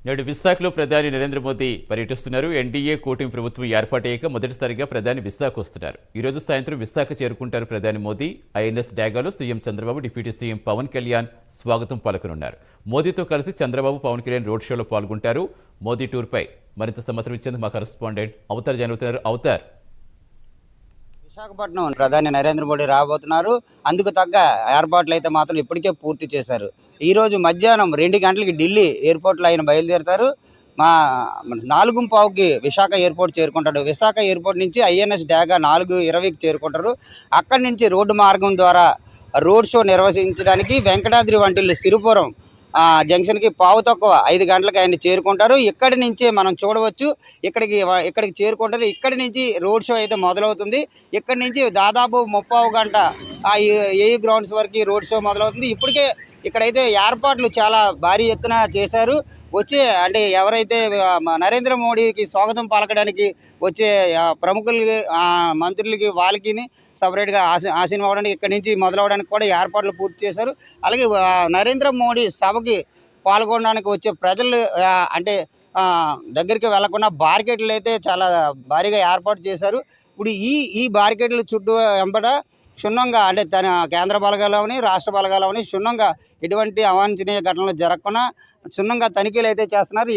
నేడు విశాఖలో ప్రధాని నరేంద్ర మోదీ పర్యటిస్తున్నారు. ఎన్డీఏ కూటమి ప్రభుత్వం ఏర్పాటయ్యాక మొదటిసారిగా ప్రధాని విశాఖ వస్తున్నారు. ఈ రోజు సాయంత్రం విశాఖ చేరుకుంటారు ప్రధాని మోదీ. ఐఎన్ఎస్ డాగాలో CM Chandrababu, deputy CM Pawan Kalyan స్వాగతం పలకనున్నారు. మోదీతో కలిసి చంద్రబాబు, పవన్ కళ్యాణ్ రోడ్ షోలో పాల్గొంటారు. మోదీ టూర్పై మరింత సమాచారం ఇచ్చేందుకు మా కరెస్పాండెంట్ అవతార్ జరుగుతున్నారు. అవతార్, విశాఖపట్నం ప్రధాని నరేంద్ర మోడీ రాబోతున్నారు. అందుకు తగ్గ ఏర్పాట్లు అయితే మాత్రం ఇప్పటికే పూర్తి చేశారు. ఈ రోజు మధ్యాహ్నం 2 గంటలకి ఢిల్లీ ఎయిర్పోర్ట్లో ఆయన బయలుదేరుతారు. 4:15కి విశాఖ ఎయిర్పోర్ట్ చేరుకుంటాడు. విశాఖ ఎయిర్పోర్ట్ నుంచి ఐఎన్ఎస్ డాగా 4:20కి చేరుకుంటారు. అక్కడి నుంచి రోడ్డు మార్గం ద్వారా రోడ్ షో నిర్వహించడానికి వెంకటాద్రి వంటిల్లు సిరిపురం జంక్షన్కి తక్కువ 5 గంటలకు ఆయన చేరుకుంటారు. ఇక్కడి నుంచే మనం చూడవచ్చు, ఇక్కడికి చేరుకుంటారు. ఇక్కడి నుంచి రోడ్ షో అయితే మొదలవుతుంది. ఇక్కడి నుంచి దాదాపు 30 గంట ఏ గ్రౌండ్స్ వరకు రోడ్ షో మొదలవుతుంది. ఇప్పటికే ఇక్కడైతే ఏర్పాట్లు చాలా భారీ ఎత్తున చేశారు. అంటే ఎవరైతే నరేంద్ర మోడీకి స్వాగతం పలకడానికి వచ్చే ప్రముఖులకి, మంత్రులకి, వాళ్ళకి సపరేట్గా ఆసీనం అవ్వడానికి ఇక్కడి నుంచి మొదలవడానికి కూడా ఏర్పాట్లు పూర్తి చేశారు. అలాగే నరేంద్ర మోడీ సభకి పాల్గొనడానికి వచ్చే ప్రజలు అంటే దగ్గరికి వెళ్లకుండా బార్కెట్లు అయితే చాలా భారీగా ఏర్పాటు చేశారు. ఇప్పుడు ఈ బార్కెట్ల చుట్టూ వెంబడ క్షుణ్ణంగా అంటే తన కేంద్ర బలగాలని, రాష్ట్ర బలగాలని క్షుణ్ణంగా ఎటువంటి అవాంఛనీయ ఘటనలు జరగకుండా క్షుణ్ణంగా తనిఖీలు అయితే చేస్తున్నారు.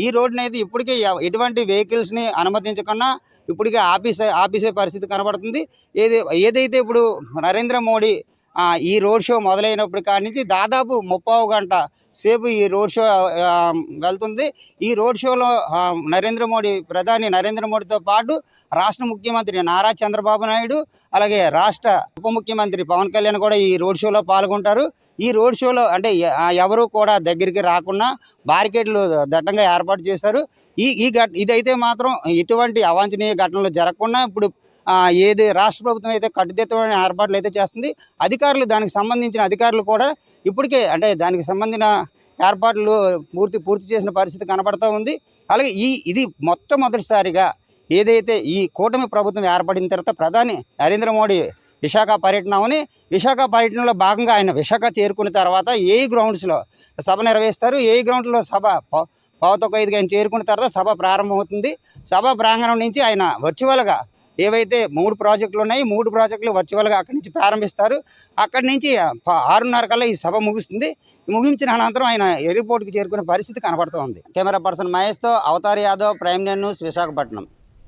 ఈ రోడ్డుని అయితే ఇప్పటికే ఎటువంటి వెహికల్స్ని అనుమతించకుండా ఇప్పటికే ఆపేసే పరిస్థితి కనబడుతుంది. ఏదైతే ఇప్పుడు నరేంద్ర మోడీ ఈ రోడ్ షో మొదలైనప్పటి కాడి నుంచి దాదాపు 30 గంట సేపు ఈ రోడ్ షో వెళ్తుంది. ఈ రోడ్ షోలో ప్రధాని నరేంద్ర మోడీతో పాటు రాష్ట్ర ముఖ్యమంత్రి నారా చంద్రబాబు నాయుడు, అలాగే రాష్ట్ర ఉప ముఖ్యమంత్రి పవన్ కళ్యాణ్ కూడా ఈ రోడ్ షోలో పాల్గొంటారు. ఈ రోడ్ షోలో అంటే ఎవరు కూడా దగ్గరికి రాకుండా బారికేడ్లు దట్టంగా ఏర్పాటు చేశారు. ఇదైతే మాత్రం ఎటువంటి అవాంఛనీయ ఘటనలు జరగకుండా ఇప్పుడు ఏది రాష్ట్ర ప్రభుత్వం అయితే కట్టుదిట్టమైన ఏర్పాట్లు అయితే చేస్తుంది. దానికి సంబంధించిన అధికారులు కూడా ఇప్పటికే అంటే దానికి సంబంధించిన ఏర్పాట్లు పూర్తి చేసిన పరిస్థితి కనబడుతూ ఉంది. అలాగే ఇది మొట్టమొదటిసారిగా ఏదైతే ఈ కూటమి ప్రభుత్వం ఏర్పడిన తర్వాత ప్రధాని నరేంద్ర మోడీ విశాఖ పర్యటనలో భాగంగా ఆయన విశాఖ చేరుకున్న తర్వాత ఏఈ గ్రౌండ్స్లో సభ నిర్వహిస్తారు. ఏఈ గ్రౌండ్లో సభ 4:15కి ఆయన చేరుకున్న తర్వాత సభ ప్రారంభమవుతుంది. సభ ప్రాంగణం నుంచి ఆయన వర్చువల్గా ఏవైతే 3 ప్రాజెక్టులు ఉన్నాయి, 3 ప్రాజెక్టులు వర్చువల్గా అక్కడి నుంచి ప్రారంభిస్తారు. అక్కడి నుంచి 6:30 కల్లా ఈ సభ ముగుస్తుంది. ముగించిన అనంతరం ఆయన ఎయిర్పోర్ట్కి చేరుకునే పరిస్థితి కనబడుతూ ఉంది. కెమెరా పర్సన్ మహేష్తో అవతార్ యాదవ్, ప్రైమ్ న్యూస్, విశాఖపట్నం.